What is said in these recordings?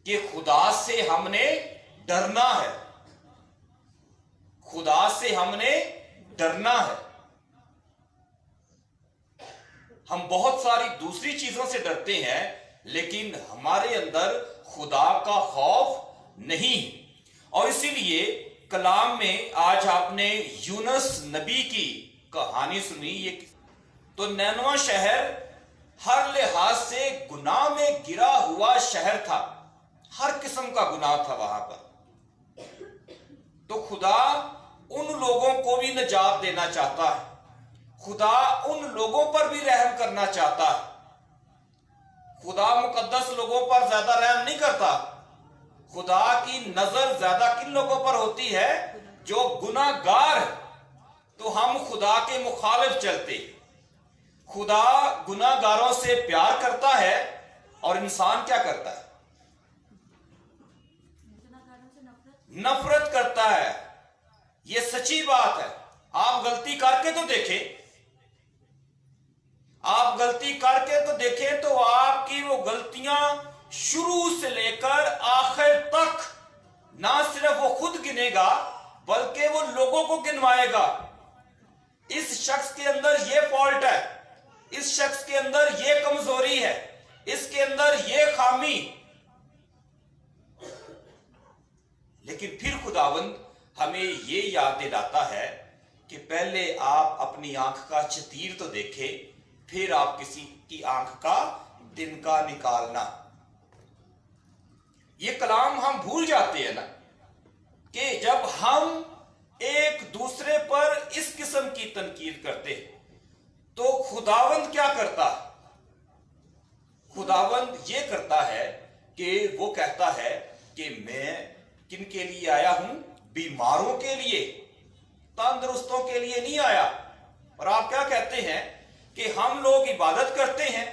کہ خدا سے ہم نے ڈرنا ہے، خدا سے ہم نے ڈرنا ہے۔ ہم بہت ساری دوسری چیزوں سے ڈرتے ہیں، لیکن ہمارے اندر خدا کا خوف نہیں۔ اور اسی لیے کلام میں آج آپ نے یونس نبی کی کہانی سنی۔ یہ تو نینوہ شہر ہر لحاظ سے گناہ میں گرا ہوا شہر تھا، ہر قسم کا گناہ تھا وہاں پر۔ تو خدا ان لوگوں کو بھی نجات دینا چاہتا ہے، خدا ان لوگوں پر بھی رحم کرنا چاہتا ہے۔ خدا مقدس لوگوں پر زیادہ رحم نہیں کرتا۔ خدا کی نظر زیادہ کن لوگوں پر ہوتی ہے؟ جو گناہ گار ہے۔ تو ہم خدا کے مخالف چلتے۔ خدا گناہ گاروں سے پیار کرتا ہے اور انسان کیا کرتا ہے؟ نفرت کرتا ہے۔ یہ سچی بات ہے۔ آپ غلطی کر کے تو دیکھیں، آپ غلطی کر کے تو دیکھیں تو آپ کی وہ غلطیاں شروع سے لے کر آخر تک نہ صرف وہ خود گنے گا بلکہ وہ لوگوں کو گنوائے گا۔ اس شخص کے اندر یہ فالٹ ہے، اس شخص کے اندر یہ کمزوری ہے، اس کے اندر یہ خامی۔ لیکن پھر خداوند ہمیں یہ یاد دلاتا ہے کہ پہلے آپ اپنی آنکھ کا چتیر تو دیکھیں، پھر آپ کسی کی آنکھ کا تنکا نکالنا۔ یہ کلام ہم بھول جاتے ہیں نا کہ جب ہم ایک دوسرے پر اس قسم کی تنقید کرتے ہیں تو خداوند کیا کرتا ہے؟ خداوند یہ کرتا ہے کہ وہ کہتا ہے کہ میں کن کے لیے آیا ہوں؟ بیماروں کے لیے، تندرستوں کے لیے نہیں آیا۔ اور آپ کیا کہتے ہیں کہ ہم لوگ عبادت کرتے ہیں،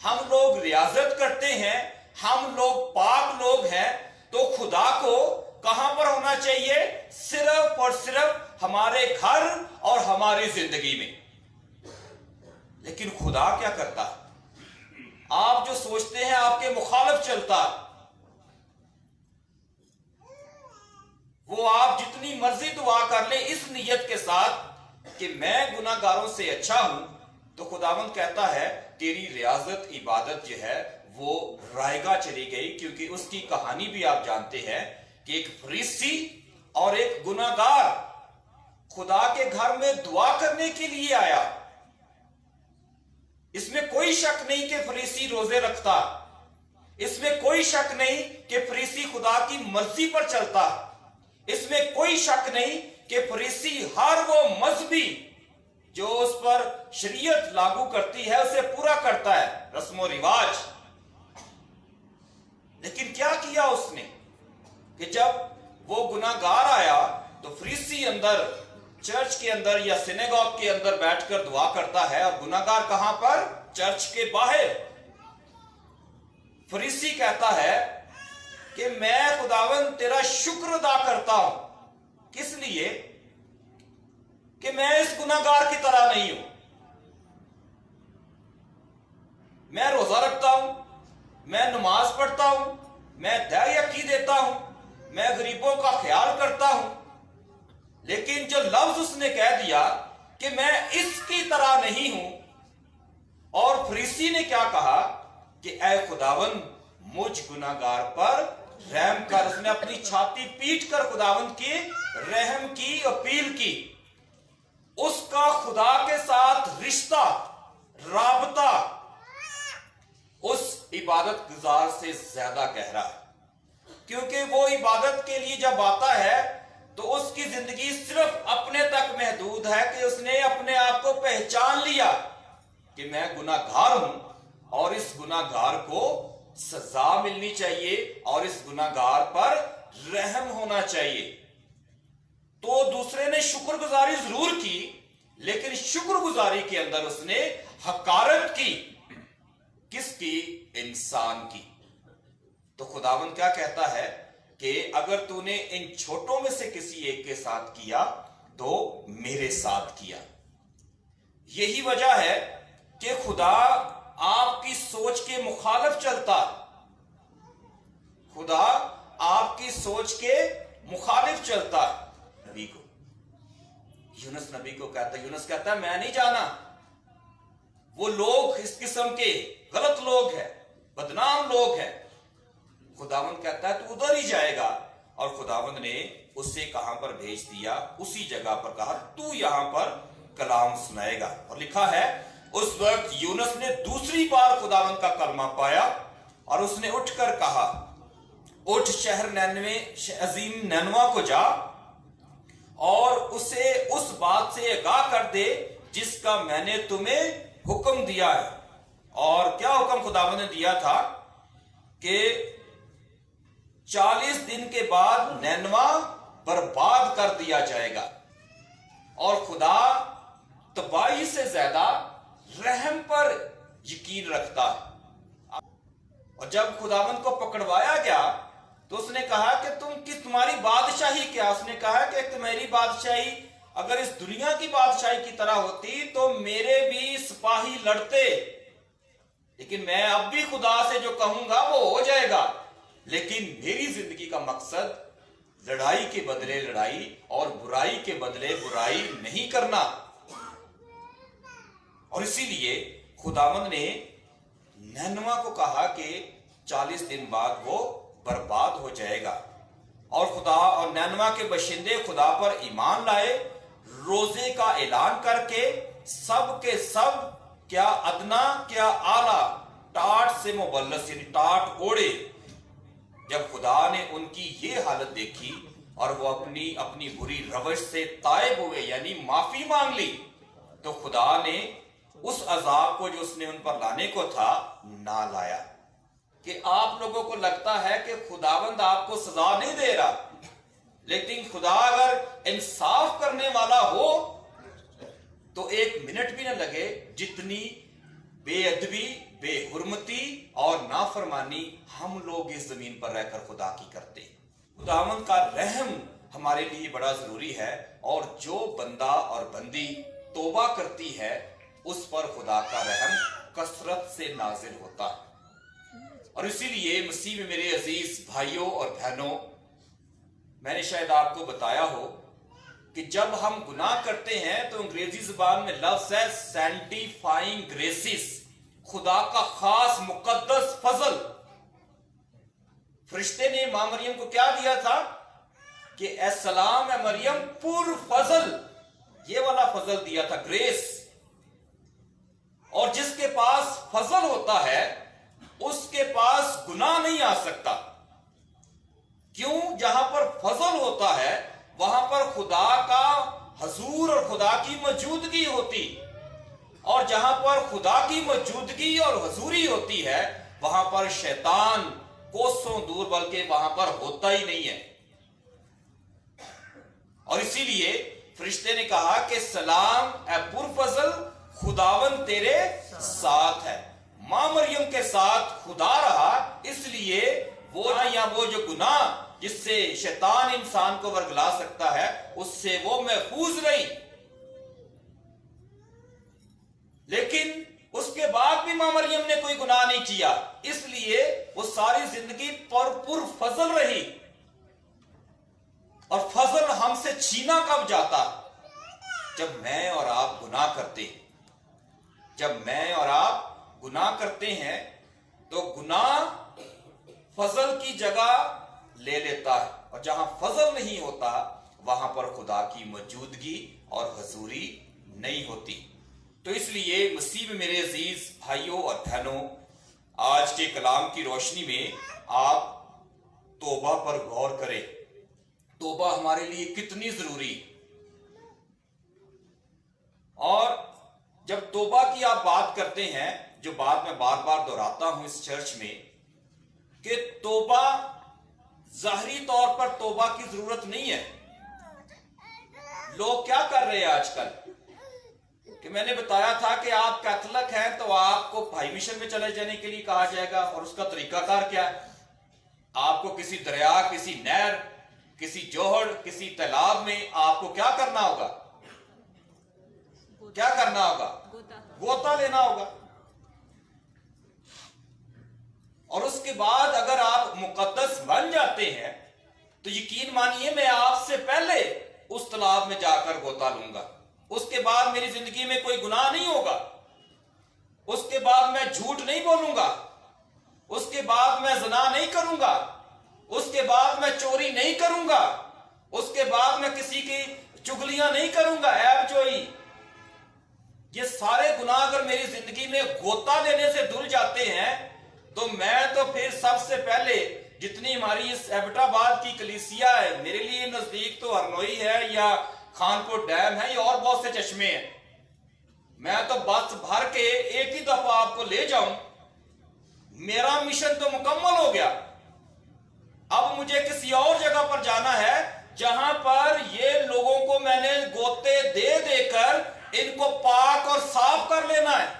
ہم لوگ ریاضت کرتے ہیں، ہم لوگ پاک لوگ ہیں، تو خدا کو کہاں پر ہونا چاہیے؟ صرف اور صرف ہمارے گھر اور ہماری زندگی میں۔ لیکن خدا کیا کرتا ہے؟ آپ جو سوچتے ہیں آپ کے مخالف چلتا ہے۔ وہ آپ جتنی مرضی دعا کر لیں اس نیت کے ساتھ کہ میں گناہ گاروں سے اچھا ہوں، تو خداوند کہتا ہے تیری ریاضت عبادت جو ہے وہ رائے گاہ چلی گئی، کیونکہ اس کی کہانی بھی آپ جانتے ہیں کہ ایک فریسی اور ایک گناہ گار خدا کے گھر میں دعا کرنے کے لیے آیا۔ اس میں کوئی شک نہیں کہ فریسی روزے رکھتا، اس میں کوئی شک نہیں کہ فریسی خدا کی مرضی پر چلتا، اس میں کوئی شک نہیں کہ فریسی ہر وہ مذہبی جو اس پر شریعت لاگو کرتی ہے اسے پورا کرتا ہے، رسم و رواج۔ لیکن کیا کیا اس نے کہ جب وہ گناہ گار آیا تو فریسی اندر چرچ کے اندر یا سینیگوگ کے اندر بیٹھ کر دعا کرتا ہے، اور گناہ گار کہاں پر؟ چرچ کے باہر۔ فریسی کہتا ہے کہ میں خداوند تیرا شکر ادا کرتا ہوں۔ کس لیے؟ کہ میں اس گناہ گار کی طرح نہیں ہوں، میں روزہ رکھتا ہوں، میں نماز پڑھتا ہوں، میں دہ یقی دیتا ہوں، میں غریبوں کا خیال کرتا ہوں۔ لیکن جو لفظ اس نے کہہ دیا کہ میں اس کی طرح نہیں ہوں، اور فریسی نے کیا کہا کہ اے خداوند مجھ گناہ گار پر رحم کر۔ اس نے اپنی چھاتی پیٹ کر خداوند کی رحم کی اپیل کی۔ اس کا خدا کے ساتھ رشتہ، رابطہ اس عبادت گزار سے زیادہ گہرا ہے، کیونکہ وہ عبادت کے لیے جب آتا ہے تو اس کی زندگی صرف اپنے تک محدود ہے کہ اس نے اپنے آپ کو پہچان لیا کہ میں گناہ گار ہوں اور اس گناہ گار کو سزا ملنی چاہیے اور اس گناہ گار پر رحم ہونا چاہیے۔ تو دوسرے نے شکر گزاری ضرور کی، لیکن شکر گزاری کے اندر اس نے حقارت کی۔ کس کی؟ انسان کی۔ تو خداوند کیا کہتا ہے کہ اگر تو نے ان چھوٹوں میں سے کسی ایک کے ساتھ کیا تو میرے ساتھ کیا۔ یہی وجہ ہے کہ خدا آپ کی سوچ کے مخالف چلتا، خدا آپ کی سوچ کے مخالف چلتا ہے۔ نبی کو، یونس نبی کو کہتا ہے، یونس کہتا ہے میں نہیں جانا، وہ لوگ اس قسم کے غلط لوگ ہیں، بدنام لوگ ہیں۔ خداوند کہتا ہے تو ادھر ہی جائے گا، اور خداوند نے اسے کہاں پر بھیج دیا؟ اسی جگہ پر کہا تو یہاں پر کلام سنائے گا۔ اور لکھا ہے اس وقت یونس نے دوسری بار خداوند کا کلمہ پایا اور اس نے اٹھ کر کہا اٹھ شہر نینوے عظیم نینوا کو جا اور اسے اس بات سے آگاہ کر دے جس کا میں نے تمہیں حکم دیا ہے۔ اور کیا حکم خداوند نے دیا تھا؟ کہ 40 دن کے بعد نینوا برباد کر دیا جائے گا، اور خدا تباہی سے زیادہ رحم پر یقین رکھتا ہے۔ اور جب خداوند کو پکڑوایا گیا تو اس نے کہا کہ تمہاری بادشاہی کیا؟ اس نے کہا کہ تمہاری بادشاہی اگر اس دنیا کی بادشاہی کی طرح ہوتی تو میرے بھی سپاہی لڑتے، لیکن میں اب بھی خدا سے جو کہوں گا وہ ہو جائے گا۔ لیکن میری زندگی کا مقصد لڑائی کے بدلے لڑائی اور برائی کے بدلے برائی نہیں کرنا۔ اور اسی لیے خداوند نے نینوا کو کہا کہ 40 دن بعد وہ برباد ہو جائے گا، اور خدا اور نینوا کے باشندے خدا پر ایمان لائے، روزے کا اعلان کر کے سب کے سب کیا ادنا کیا اعلیٰ ٹاٹ سے مبلس یعنی ٹاٹ اوڑے۔ جب خدا نے ان کی یہ حالت دیکھی اور وہ اپنی بری روش سے تائب ہوئے یعنی معافی مانگ لی، تو خدا نے اس عذاب کو جو اس نے ان پر لانے کو تھا نہ لایا۔ کہ آپ لوگوں کو لگتا ہے کہ خداوند آپ کو سزا نہیں دے رہا، لیکن خدا اگر انصاف کرنے والا ہو تو 1 منٹ بھی نہ لگے جتنی بے ادبی، بے حرمتی اور نافرمانی ہم لوگ اس زمین پر رہ کر خدا کی کرتے۔ خداوند کا رحم ہمارے لیے بڑا ضروری ہے، اور جو بندہ اور بندی توبہ کرتی ہے اس پر خدا کا رحم کثرت سے نازل ہوتا ہے۔ اور اسی لیے مسیح میں میرے عزیز بھائیوں اور بہنوں، میں نے شاید آپ کو بتایا ہو کہ جب ہم گناہ کرتے ہیں تو انگریزی زبان میں لفظ ہے سینٹیفائنگ گریسز، خدا کا خاص مقدس فضل۔ فرشتے نے ماں مریم کو کیا دیا تھا؟ کہ اے سلام اے مریم پر فضل، یہ والا فضل دیا تھا، گریس۔ اور جس کے پاس فضل ہوتا ہے اس کے پاس گناہ نہیں آ سکتا۔ کیوں؟ جہاں پر فضل ہوتا ہے وہاں پر خدا کا حضور اور خدا کی موجودگی ہوتی، اور جہاں پر خدا کی موجودگی اور حضوری ہوتی ہے وہاں پر شیطان کوسوں دور بلکہ وہاں پر ہوتا ہی نہیں ہے۔ اور اسی لیے فرشتے نے کہا کہ سلام اے پرفضل، خداوند تیرے ساتھ ہے۔ ماں مریم کے ساتھ خدا رہا، اس لیے وہ جو گناہ جس سے شیطان انسان کو ورگلا سکتا ہے اس سے وہ محفوظ رہی۔ لیکن اس کے بعد بھی ماں مریم نے کوئی گناہ نہیں کیا، اس لیے وہ ساری زندگی پر فضل رہی۔ اور فضل ہم سے چھینا کب جاتا؟ جب میں اور آپ گناہ کرتے ہیں۔ جب میں اور آپ گناہ کرتے ہیں تو گناہ فضل کی جگہ لے لیتا ہے، اور جہاں فضل نہیں ہوتا وہاں پر خدا کی موجودگی اور حضوری نہیں ہوتی۔ تو اس لیے مسیح میں میرے عزیز بھائیوں اور بہنوں، آج کے کلام کی روشنی میں آپ توبہ پر غور کریں۔ توبہ ہمارے لیے کتنی ضروری، اور جب توبہ کی آپ بات کرتے ہیں، جو بات میں بار بار دہراتا ہوں اس چرچ میں، کہ توبہ ظاہری طور پر توبہ کی ضرورت نہیں ہے۔ لوگ کیا کر رہے ہیں آج کل؟ کہ میں نے بتایا تھا کہ آپ کیتھولک ہیں تو آپ کو بھائی مشن میں چلے جانے کے لیے کہا جائے گا، اور اس کا طریقہ کار کیا ہے؟ آپ کو کسی دریا، کسی نہر، کسی جوہر، کسی تالاب میں آپ کو کیا کرنا ہوگا؟ کیا کرنا ہوگا؟ غوطہ لینا ہوگا۔ اور اس کے بعد اگر آپ مقدس بن जाते हैं तो यकीन मानिए मैं आपसे पहले उस तालाब में जाकर गोता लूंगा। उसके बाद मेरी जिंदगी में कोई गुनाह नहीं होगा, उसके बाद मैं झूठ नहीं बोलूंगा, उसके बाद मैं ज़िना नहीं करूंगा, उसके बाद मैं चोरी नहीं करूंगा, उसके बाद मैं किसी की चुगलियां नहीं करूंगा, ऐब जोई। ये सारे गुनाह अगर मेरी जिंदगी में गोता लेने से धुल जाते हैं तो मैं तो फिर सबसे पहले जितनी हमारी इस एबटाबाद की कलीसिया है, मेरे लिए नजदीक तो हरनोई है या खानपुर डैम है या और बहुत से चश्मे हैं, मैं तो बस भर के एक ही दफा आपको ले जाऊं, मेरा मिशन तो मुकम्मल हो गया। अब मुझे किसी और जगह पर जाना है जहां पर ये लोगों को मैंने गोते दे देकर इनको पाक और साफ कर लेना है।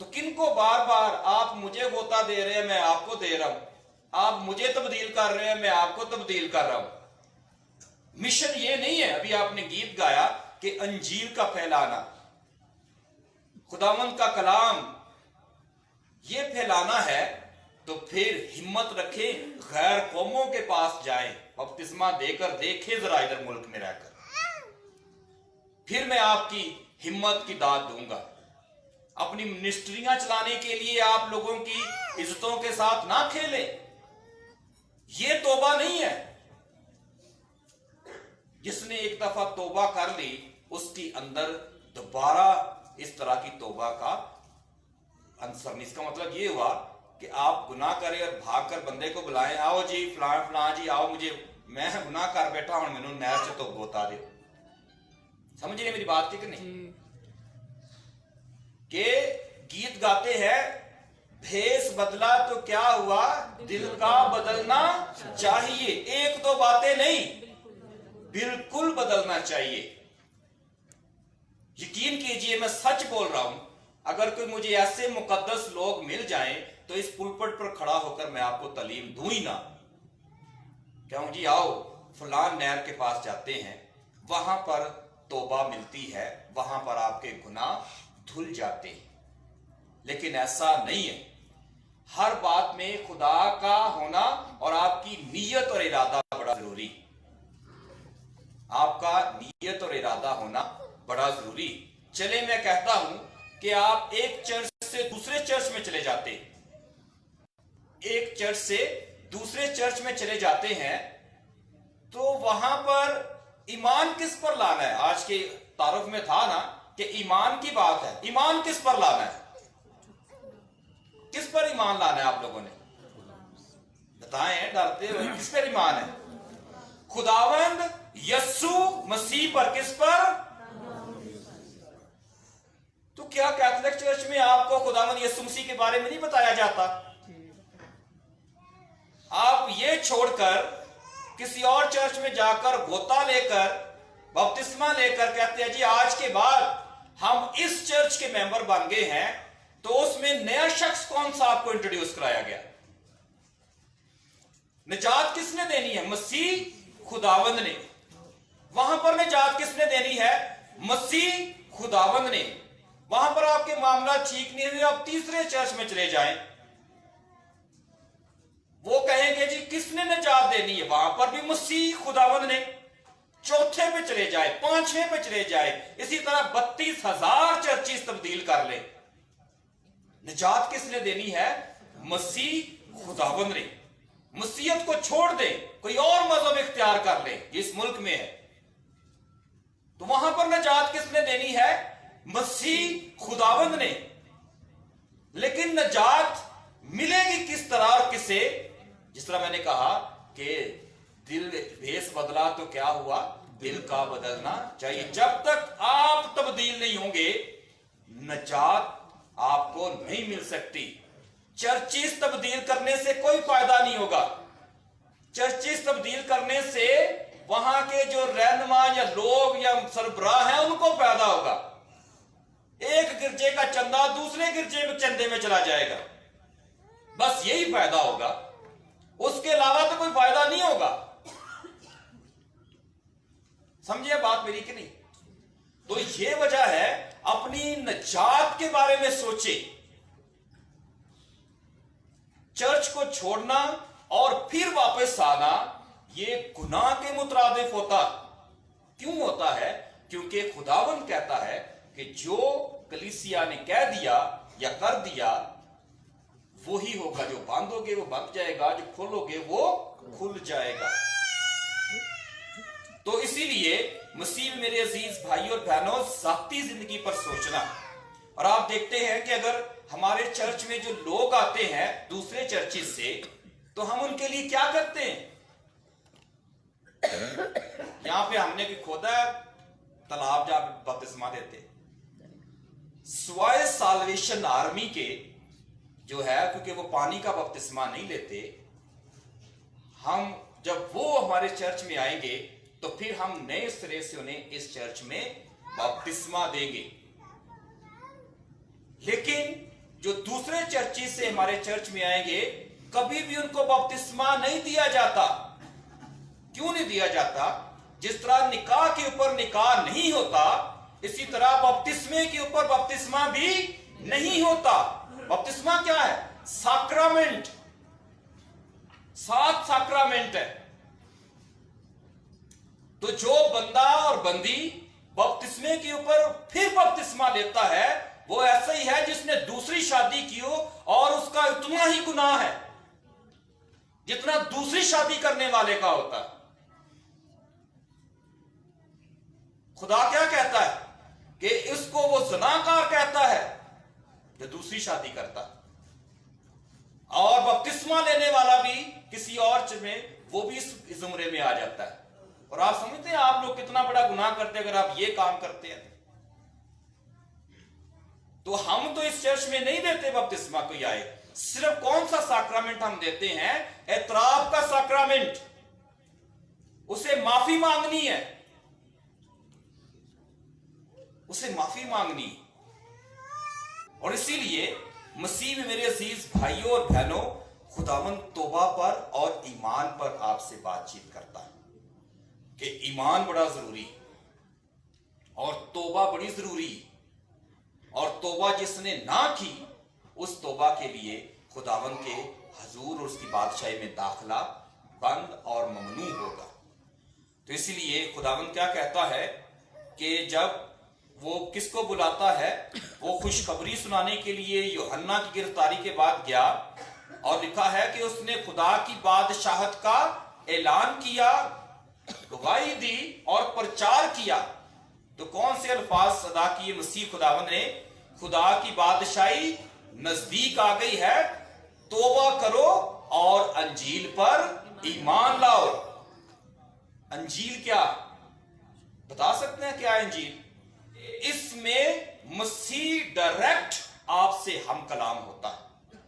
तो किनको बार बार आप मुझे गोता दे रहे हैं, मैं आपको दे रहा हूं, आप मुझे तब्दील कर रहे हैं, मैं आपको तब्दील कर रहा हूं। मिशन ये नहीं है, अभी आपने गीत गाया कि अंजील का फैलाना, खुदावंद का कलाम ये फैलाना है, तो फिर हिम्मत रखें, गैर कौमों के पास जाएं, बपतिस्मा देकर देखें जरा इधर मुल्क में रहकर, फिर मैं आपकी हिम्मत की दाद दूंगा। अपनी मिनिस्ट्रियां चलाने के लिए आप लोगों की इज्जतों के साथ ना खेलें, ये तौबा नहीं है। जिसने एक दफा तौबा कर ली उसकी अंदर दोबारा इस तरह की तौबा का अंसर नहीं। इसका मतलब ये हुआ कि आप गुनाह करें और भाग कर बंदे को बुलाएं, आओ जी फलां फलां जी आओ, मुझे मैं गुनाह कर बैठा हूं, मैनू नहर से तो गोता दे। समझ रहे मेरी बात की कि नहीं? के गीत गाते हैं, भेष बदला तो क्या हुआ, दिल का बदलना चाहिए। एक दो बातें नहीं, बिल्कुल बदलना चाहिए। यकीन कीजिए मैं सच बोल रहा हूं, अगर कोई मुझे ऐसे मुकद्दस लोग मिल जाएं तो इस पुलपट पर खड़ा होकर मैं आपको तालीम दूं ही ना। कहूं जी आओ फलान नहर के पास जाते हैं, वहां पर तौबा मिलती है, वहां पर आपके गुनाह धुल जाते हैं। लेकिन ऐसा नहीं है, हर बात में खुदा का होना और आपकी नीयत और इरादा बड़ा जरूरी। आपका नीयत और इरादा होना बड़ा जरूरी। चले मैं कहता हूं कि आप एक चर्च से दूसरे चर्च में चले जाते, एक चर्च से दूसरे चर्च में चले जाते हैं, तो वहां पर ईमान किस पर लाना है? आज के तारुफ में था ना कि ईमान की बात है, ईमान किस पर लाना है? किस पर ईमान लाना है आप लोगों ने? बताएं डरते हुए, किस पर ईमान है? खुदावंद यस्सु मसीह पर। किस पर? तो क्या कैथोलिक चर्च में आपको खुदावंद यीशु मसीह के बारे में नहीं बताया जाता? आप ये छोड़कर किसी और चर्च में जाकर गोता लेकर बपतिस्मा लेकर कहते हैं जी आज के बाद हम इस चर्च के मेंबर बन गए हैं, तो उसमें नया शख्स कौन सा आपको इंट्रोड्यूस कराया गया? निजात किसने देनी है? मसीह खुदावंद ने। वहां पर निजात किसने देनी है? मसीह खुदावंद ने। वहां पर आपके मामला ठीक नहीं हुए, आप तीसरे चर्च में चले जाएं, वो कहेंगे जी किसने निजात देनी है? वहां पर भी मसीह खुदावंद ने। चौथे पे चले जाए, पांचवें पे चले जाए, इसी तरह 32,000 चर्चिस तब्दील कर ले, निजात किसने देनी है? मसीह खुदावंद ने। मसीहत को छोड़ दे, कोई और मजहब इख्तियार कर ले, इस मुल्क में है, तो वहां पर निजात किसने देनी है? मसीह खुदावंद ने। लेकिन निजात मिलेगी किस तरह और किसे? जिस तरह मैंने कहा कि दिल भेष बदला तो क्या हुआ, दिल का बदलना चाहिए। जब तक आप तब्दील नहीं होंगे निजात आपको नहीं मिल सकती। चर्चिस तब्दील करने से कोई फायदा नहीं होगा। चर्चिस तब्दील करने से वहां के जो रहनुमा या लोग या सरबराह हैं उनको फायदा होगा। एक गिरजे का चंदा दूसरे गिरजे में चंदे में चला जाएगा, बस यही फायदा होगा, उसके अलावा तो कोई फायदा नहीं होगा। समझिए बात मेरी कि नहीं? तो ये वजह है, अपनी निजात के बारे में सोचे। चर्च को छोड़ना और फिर वापस आना ये गुनाह के मुतरादिफ होता। क्यों होता है? क्योंकि खुदावंद कहता है कि जो कलीसिया ने कह दिया या कर दिया वही होगा। जो बांधोगे वो बंध जाएगा, जो खोलोगे वो खुल जाएगा। तो इसीलिए मसीह में मेरे अजीज भाई और बहनों, जाती जिंदगी पर सोचना। और आप देखते हैं कि अगर हमारे चर्च में जो लोग आते हैं दूसरे चर्चिज से, तो हम उनके लिए क्या करते हैं? यहां पे हमने भी खोदा है तालाब जहां बपतिस्मा देते, स्वाय साल्वेशन आर्मी के जो है, क्योंकि वो पानी का बपतिस्मा नहीं लेते, हम जब वो हमारे चर्च में आएंगे तो फिर हम नए सिरे से उन्हें इस चर्च में बपतिस्मा देंगे। लेकिन जो दूसरे चर्चिज से हमारे चर्च में आएंगे, कभी भी उनको बपतिस्मा नहीं दिया जाता। क्यों नहीं दिया जाता? जिस तरह निकाह के ऊपर निकाह नहीं होता, इसी तरह बपतिस्मे के ऊपर बपतिस्मा भी नहीं होता। बपतिस्मा क्या है? साक्रामेंट। 7 साक्रामेंट है। तो जो बंदा और बंदी बपतिस्मे के ऊपर फिर बपतिस्मा लेता है, वो ऐसा ही है जिसने दूसरी शादी की हो और उसका उतना ही गुनाह है जितना दूसरी शादी करने वाले का होता है। खुदा क्या कहता है कि इसको वो ज़नाकार कहता है जो दूसरी शादी करता है। और बपतिस्मा लेने वाला भी किसी और में, वो भी इस जुमरे में आ जाता है। और आप समझते हैं आप लोग कितना बड़ा गुनाह करते हैं अगर आप ये काम करते हैं। तो हम तो इस चर्च में नहीं देते बपतिस्मा कोई आए। सिर्फ कौन सा साक्रामेंट हम देते हैं? एतराफ का साक्रामेंट। उसे माफी मांगनी है, उसे माफी मांगनी। और इसीलिए मसीह में मेरे अजीज भाइयों और बहनों, खुदावंद तौबा पर और ईमान पर आपसे बातचीत करता है कि ईमान बड़ा जरूरी और तौबा बड़ी जरूरी। और तौबा जिसने ना की, उस तौबा के लिए खुदावंद के हजूर और उसकी बादशाही में दाखिला बंद और ममनू होगा। तो इसीलिए खुदावंद क्या कहता है कि जब वो किसको बुलाता है, वो खुशखबरी सुनाने के लिए यूहन्ना की गिरफ्तारी के बाद गया और लिखा है कि उसने खुदा की बादशाहत का ऐलान किया, गवाही दी और प्रचार किया। तो कौन से अल्फाज अदा किए मसीह खुदावंद ने? खुदा की बादशाही नजदीक आ गई है, तौबा करो और अंजील पर ईमान लाओ। अंजील क्या? बता सकते हैं क्या है अंजील? इसमें मसीह डायरेक्ट आपसे हम कलाम होता है।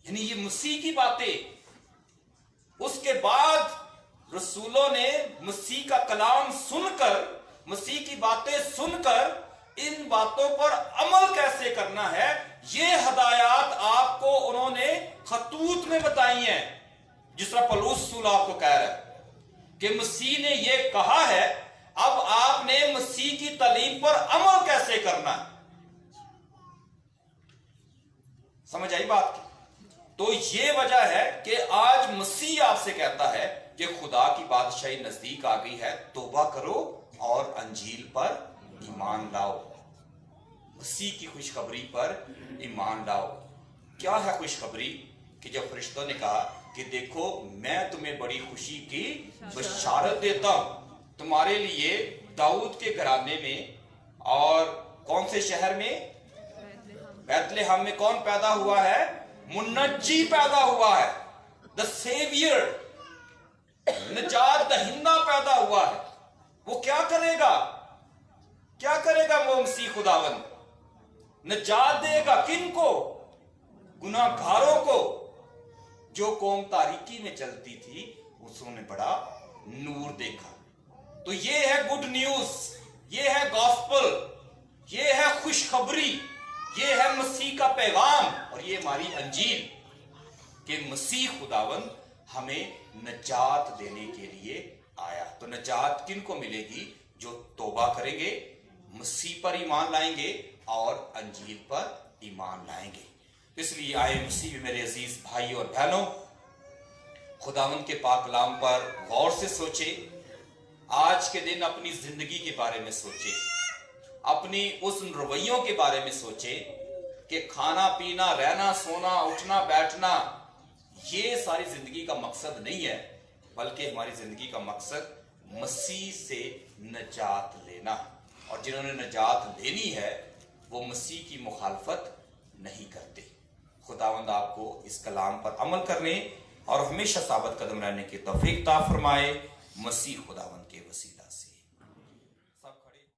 यानी ये मसीह की बातें, उसके बाद रसूलों ने मसीह का कलाम सुनकर, मसीह की बातें सुनकर इन बातों पर अमल कैसे करना है, ये हदायत आपको उन्होंने खतूत में बताई हैं। जिस तरह पौलुस रसूल आपको कह रहा है कि मसीह ने ये कहा है, अब आपने मसीह की तालीम पर अमल कैसे करना है। समझ आई बात की? तो ये वजह है कि आज मसीह आपसे कहता है कि खुदा की बादशाही नजदीक आ गई है, तौबा करो और अंजील पर ईमान लाओ। मसीह की खुशखबरी पर ईमान लाओ। क्या है खुशखबरी? कि जब फरिश्तों ने कहा कि देखो मैं तुम्हें बड़ी खुशी की बशारत देता हूं, तुम्हारे लिए दाऊद के घराने में, और कौन से शहर में? बैतलहम में कौन पैदा हुआ है? मुन्नजी पैदा हुआ है। द सेवियर, निजात दहिंदा पैदा हुआ है। वो क्या करेगा? क्या करेगा वो मसीह खुदावंद? निजात देगा किनको? गुनाहगारों को। जो कौम तारीकी में चलती थी उसने बड़ा नूर देखा। तो ये है गुड न्यूज, ये है गॉस्पल, ये है खुशखबरी, ये है मसीह का पैगाम, और ये हमारी अंजील कि मसीह खुदावंद हमें नजात देने के लिए आया। तो नजात किनको मिलेगी? जो तौबा करेंगे, मसीह पर ईमान लाएंगे और अंजील पर ईमान लाएंगे। اس لیے آئے مسیح میرے عزیز بھائی اور بہنوں، خداوند کے پاک کلام پر غور سے سوچے، آج کے دن اپنی زندگی کے بارے میں سوچے، اپنی اس رویوں کے بارے میں سوچے کہ کھانا پینا، رہنا سونا، اٹھنا بیٹھنا یہ ساری زندگی کا مقصد نہیں ہے، بلکہ ہماری زندگی کا مقصد مسیح سے نجات لینا، اور جنہوں نے نجات لینی ہے وہ مسیح کی مخالفت نہیں کرتے۔ خداوند آپ کو اس کلام پر عمل کرنے اور ہمیشہ ثابت قدم رہنے کی توفیق عطا فرمائے۔ مسیح خداوند